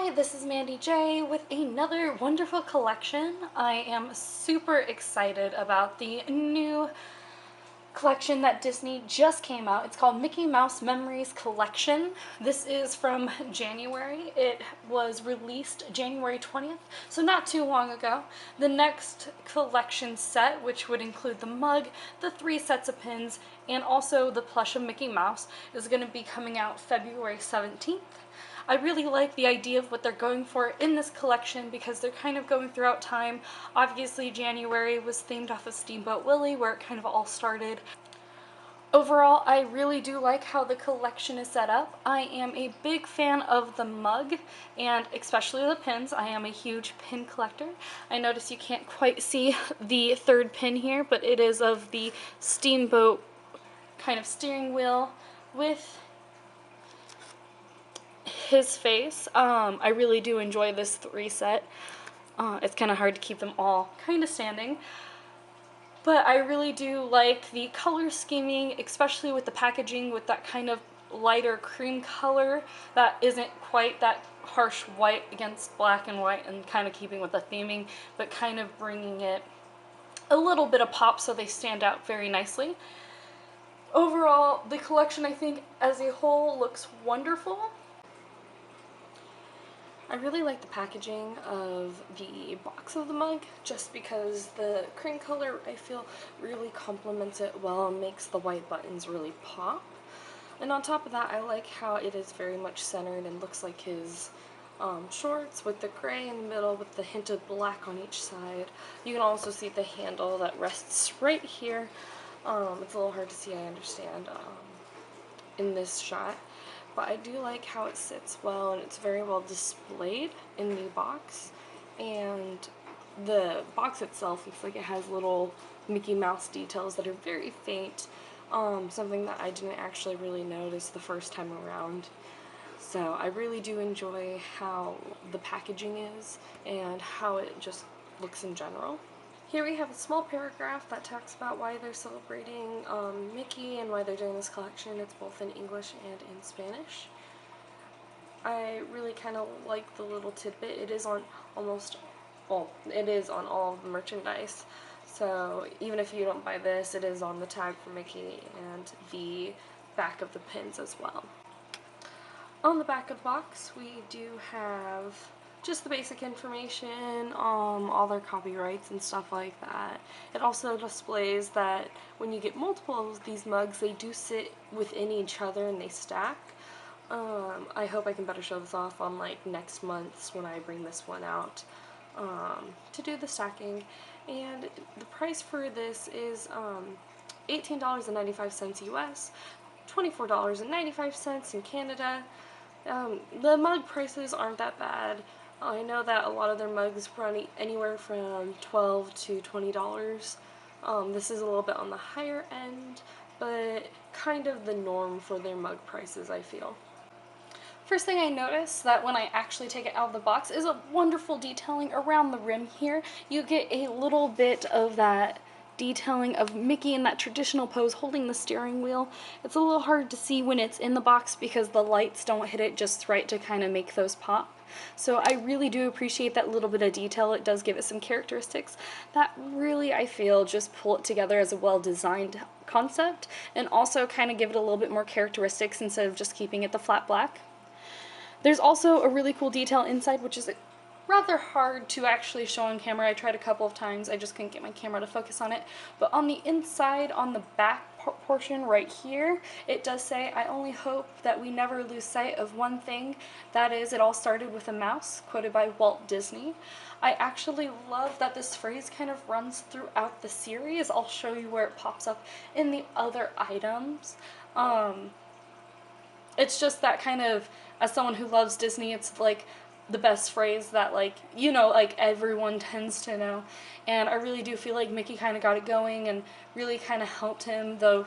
Hi, this is Mandy J with another wonderful collection. I am super excited about the new collection that Disney just came out. It's called Mickey Mouse Memories Collection. This is from January. It was released January 20th, so not too long ago. The next collection set, which would include the mug, the 3 sets of pins, and also the plush of Mickey Mouse, is going to be coming out February 17th. I really like the idea of what they're going for in this collection because they're kind of going throughout time. Obviously, January was themed off of Steamboat Willie, where it kind of all started. Overall, I really do like how the collection is set up. I am a big fan of the mug, and especially the pins. I am a huge pin collector. I notice you can't quite see the 3rd pin here, but it is of the Steamboat kind of steering wheel with his face. I really do enjoy this 3 set. It's kind of hard to keep them all kind of standing. But I really do like the color scheming, especially with the packaging with that kind of lighter cream color that isn't quite that harsh white against black and white, and kind of keeping with the theming, but kind of bringing it a little bit of pop so they stand out very nicely. Overall, the collection, I think, as a whole looks wonderful. I really like the packaging of the box of the mug, just because the cream color, I feel, really complements it well and makes the white buttons really pop. And on top of that, I like how it is very much centered and looks like his shorts with the gray in the middle with the hint of black on each side. You can also see the handle that rests right here. It's a little hard to see, I understand, in this shot. But I do like how it sits well, and it's very well displayed in the box. And the box itself looks like it has little Mickey Mouse details that are very faint, something that I didn't actually really notice the first time around. So I really do enjoy how the packaging is and how it just looks in general. Here we have a small paragraph that talks about why they're celebrating Mickey and why they're doing this collection. It's both in English and in Spanish. I really kind of like the little tidbit. It is on it is on all of the merchandise. So even if you don't buy this, it is on the tag for Mickey and the back of the pins as well. On the back of the box, we do have just the basic information, all their copyrights and stuff like that. It also displays that when you get multiple of these mugs, they do sit within each other and they stack. I hope I can better show this off on like next month's when I bring this one out to do the stacking. And the price for this is $18.95 US, $24.95 in Canada. The mug prices aren't that bad. I know that a lot of their mugs run anywhere from $12 to $20. This is a little bit on the higher end, but kind of the norm for their mug prices, I feel. First thing I notice that when I actually take it out of the box is a wonderful detailing around the rim here. You get a little bit of that detailing of Mickey in that traditional pose holding the steering wheel. It's a little hard to see when it's in the box because the lights don't hit it just right to kind of make those pop. So I really do appreciate that little bit of detail. It does give it some characteristics that really, I feel, just pull it together as a well-designed concept, and also kind of give it a little bit more characteristics instead of just keeping it the flat black. There's also a really cool detail inside, which is rather hard to actually show on camera. I tried a couple of times, I just couldn't get my camera to focus on it. But on the inside, on the back portion right here, it does say, "I only hope that we never lose sight of one thing, that is, it all started with a mouse," quoted by Walt Disney. I actually love that this phrase kind of runs throughout the series. I'll show you where it pops up in the other items. It's just that kind of, as someone who loves Disney, it's like the best phrase that, like, you know, like everyone tends to know. And I really do feel like Mickey kind of got it going and really kind of helped him, though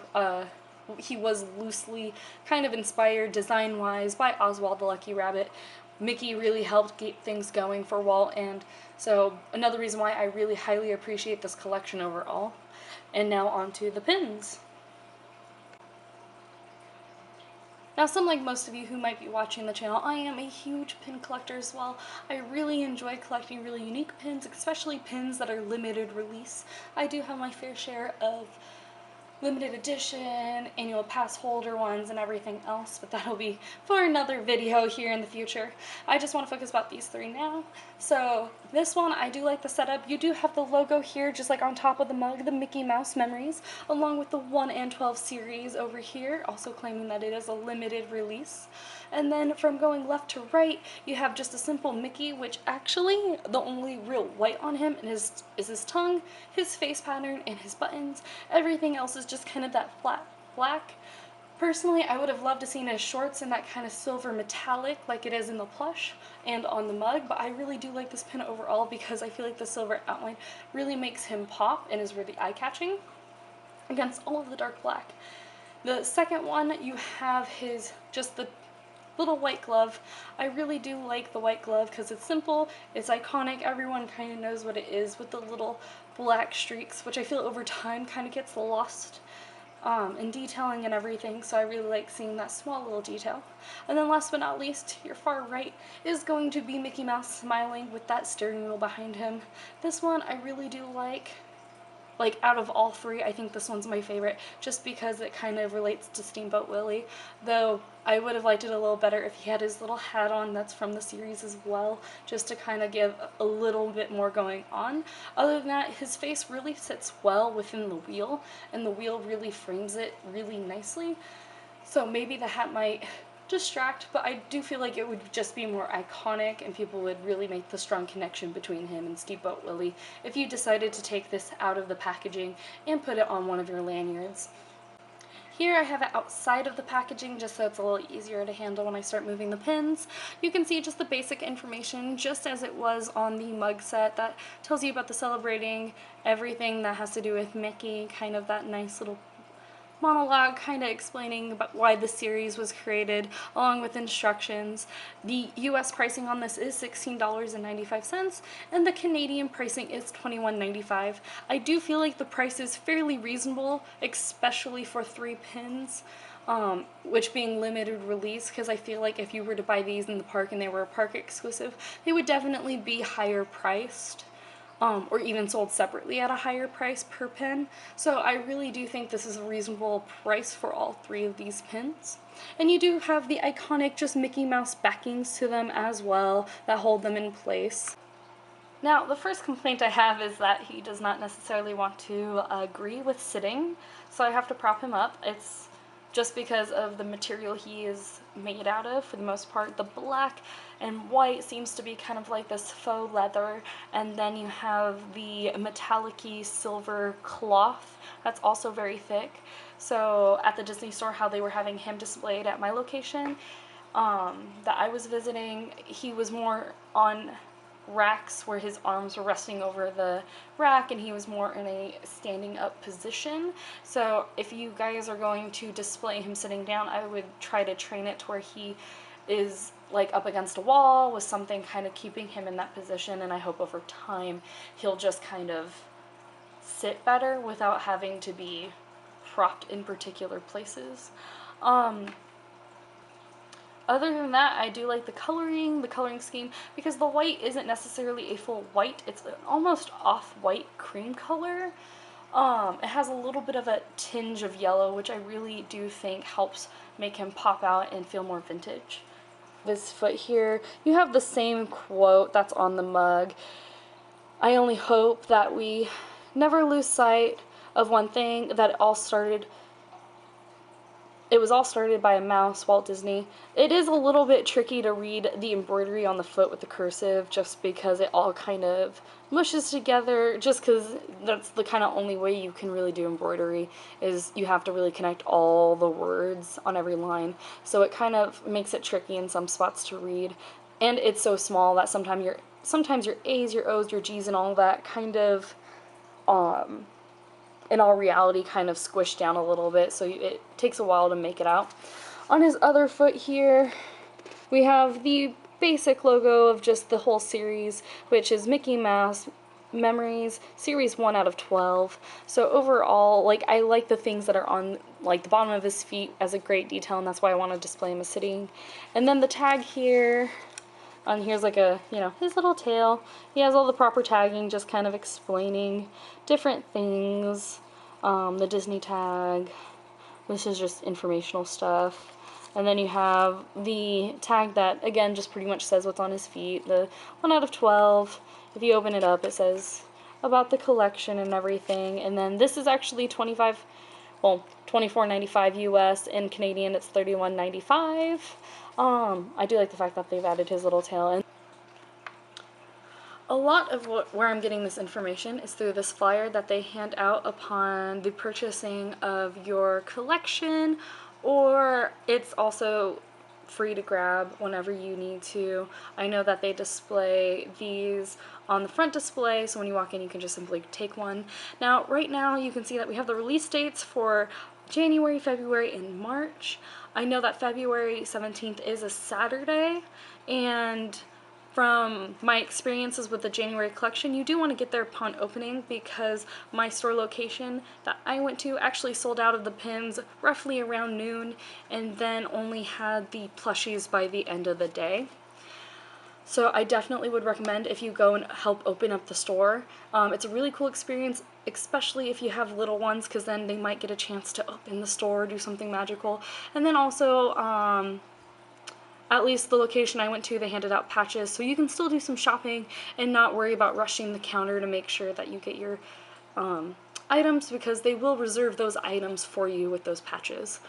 he was loosely kind of inspired design-wise by Oswald the Lucky Rabbit. Mickey really helped get things going for Walt, and so another reason why I really highly appreciate this collection overall. And now on to the pins. Now, some like most of you who might be watching the channel, I am a huge pin collector as well. I really enjoy collecting really unique pins, especially pins that are limited release. I do have my fair share of limited edition, annual pass holder ones, and everything else, but that'll be for another video here in the future. I just want to focus about these three now. So this one, I do like the setup. You do have the logo here, just like on top of the mug, the Mickey Mouse Memories, along with the 1 and 12 series over here, also claiming that it is a limited release. And then from going left to right, you have just a simple Mickey, which actually the only real white on him is his tongue, his face pattern, and his buttons. Everything else is just kind of that flat black. Personally, I would have loved to seen his shorts in that kind of silver metallic like it is in the plush and on the mug, but I really do like this pin overall because I feel like the silver outline really makes him pop and is really eye-catching against all of the dark black. The second one, you have just the little white glove. I really do like the white glove because it's simple, it's iconic, everyone kind of knows what it is with the little black streaks, which I feel over time kind of gets lost in detailing and everything, so I really like seeing that small little detail. And then last but not least, your far right is going to be Mickey Mouse smiling with that steering wheel behind him. This one I really do like. Like, out of all three, I think this one's my favorite, just because it kind of relates to Steamboat Willie, though I would have liked it a little better if he had his little hat on that's from the series as well, just to kind of give a little bit more going on. Other than that, his face really sits well within the wheel, and the wheel really frames it really nicely, so maybe the hat might distract, but I do feel like it would just be more iconic and people would really make the strong connection between him and Steamboat Willie if you decided to take this out of the packaging and put it on one of your lanyards. Here I have it outside of the packaging just so it's a little easier to handle when I start moving the pins. You can see just the basic information just as it was on the mug set that tells you about the celebrating, everything that has to do with Mickey, kind of that nice little monologue kind of explaining about why the series was created, along with instructions. The US pricing on this is $16.95, and the Canadian pricing is $21.95. I do feel like the price is fairly reasonable, especially for 3 pins, which being limited release, because I feel like if you were to buy these in the park and they were a park exclusive, they would definitely be higher priced. Or even sold separately at a higher price per pin. So I really do think this is a reasonable price for all 3 of these pins. And you do have the iconic just Mickey Mouse backings to them as well that hold them in place. Now, the first complaint I have is that he does not necessarily want to agree with sitting, so I have to prop him up. It's just because of the material he is made out of, for the most part. The black and white seems to be kind of like this faux leather, and then you have the metallic-y silver cloth that's also very thick. So at the Disney store, how they were having him displayed at my location that I was visiting, he was more on racks where his arms were resting over the rack and he was more in a standing up position. So if you guys are going to display him sitting down, I would try to train it to where he is like up against a wall with something kind of keeping him in that position, and I hope over time he'll just kind of sit better without having to be propped in particular places. Other than that, I do like the coloring scheme, because the white isn't necessarily a full white, it's an almost off-white cream color. It has a little bit of a tinge of yellow, which I really do think helps make him pop out and feel more vintage. This foot here, you have the same quote that's on the mug. I only hope that we never lose sight of one thing, that it was all started by a mouse, Walt Disney. It is a little bit tricky to read the embroidery on the foot with the cursive, just because it all kind of mushes together, just because that's the kind of only way you can really do embroidery, is you have to really connect all the words on every line. So it kind of makes it tricky in some spots to read. And it's so small that sometimes your A's, your O's, your G's, and all that kind of, in all reality, kind of squished down a little bit, so it takes a while to make it out. On his other foot here, we have the basic logo of just the whole series, which is Mickey Mouse Memories, Series 1 out of 12. So overall, like, I like the things that are on like the bottom of his feet as a great detail, and that's why I want to display him as sitting. And then the tag here, here's like a, you know, his little tail. He has all the proper tagging, just kind of explaining different things. The Disney tag. This is just informational stuff. And then you have the tag that, again, just pretty much says what's on his feet. The 1 out of 12. If you open it up, it says about the collection and everything. And then this is actually $24.95 US. In Canadian, it's $31.95. I do like the fact that they've added his little tail. And a lot of where I'm getting this information is through this flyer that they hand out upon the purchasing of your collection, or it's also free to grab whenever you need to. I know that they display these on the front display, so when you walk in you can just simply take one. Now, right now you can see that we have the release dates for January, February, and March. I know that February 17th is a Saturday, and from my experiences with the January collection, you do want to get there upon opening, because my store location that I went to actually sold out of the pins roughly around noon, and then only had the plushies by the end of the day. So I definitely would recommend if you go and help open up the store. It's a really cool experience, especially if you have little ones, because then they might get a chance to open the store, do something magical. And then also, at least the location I went to, they handed out patches, so you can still do some shopping and not worry about rushing the counter to make sure that you get your items, because they will reserve those items for you with those patches.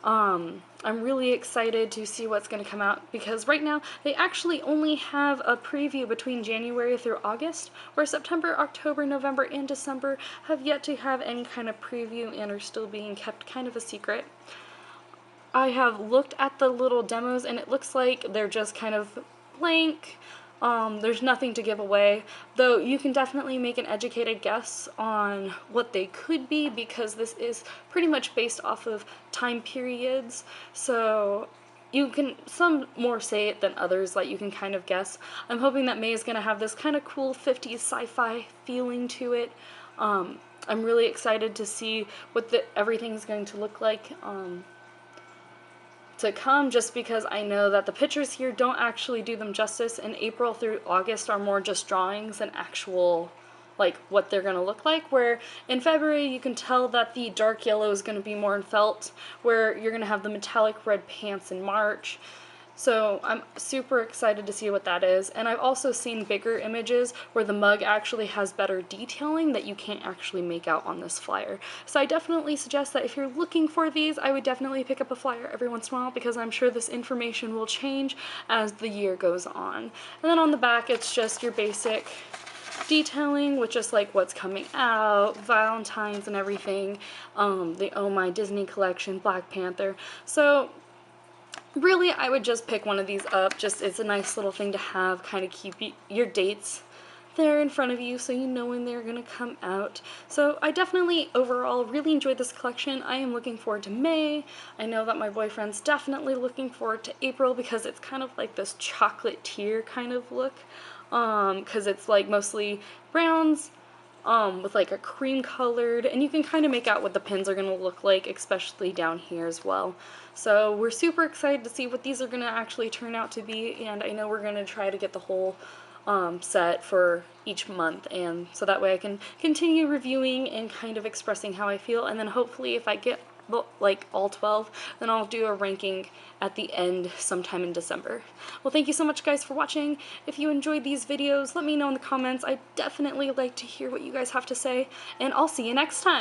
I'm really excited to see what's going to come out, because right now they actually only have a preview between January through August, where September, October, November, and December have yet to have any kind of preview and are still being kept kind of a secret. I have looked at the little demos and it looks like they're just kind of blank. There's nothing to give away, though you can definitely make an educated guess on what they could be, because this is pretty much based off of time periods, so you can, some more say it than others, like you can kind of guess. I'm hoping that May is going to have this kind of cool 50s sci-fi feeling to it. I'm really excited to see what everything's going to look like to come, just because I know that the pictures here don't actually do them justice, and April through August are more just drawings than actual, like, what they're going to look like, where in February you can tell that the dark yellow is going to be more in felt, where you're going to have the metallic red pants in March. So I'm super excited to see what that is. And I've also seen bigger images where the mug actually has better detailing that you can't actually make out on this flyer. So I definitely suggest that if you're looking for these, I would definitely pick up a flyer every once in a while, because I'm sure this information will change as the year goes on. And then on the back, it's just your basic detailing with just like what's coming out, Valentine's and everything, the Oh My Disney collection, Black Panther. So really, I would just pick one of these up. Just, it's a nice little thing to have, kind of keep your dates there in front of you so you know when they're going to come out. So I definitely, overall, really enjoyed this collection. I am looking forward to May. I know that my boyfriend's definitely looking forward to April, because it's kind of like this chocolate tier kind of look, because it's like mostly browns, with like a cream colored, and you can kind of make out what the pins are going to look like, especially down here as well. So we're super excited to see what these are going to actually turn out to be, and I know we're going to try to get the whole set for each month, and so that way I can continue reviewing and kind of expressing how I feel, and then hopefully if I get like all 12, then I'll do a ranking at the end sometime in December. Well, thank you so much guys for watching. If you enjoyed these videos, let me know in the comments. I definitely like to hear what you guys have to say, and I'll see you next time.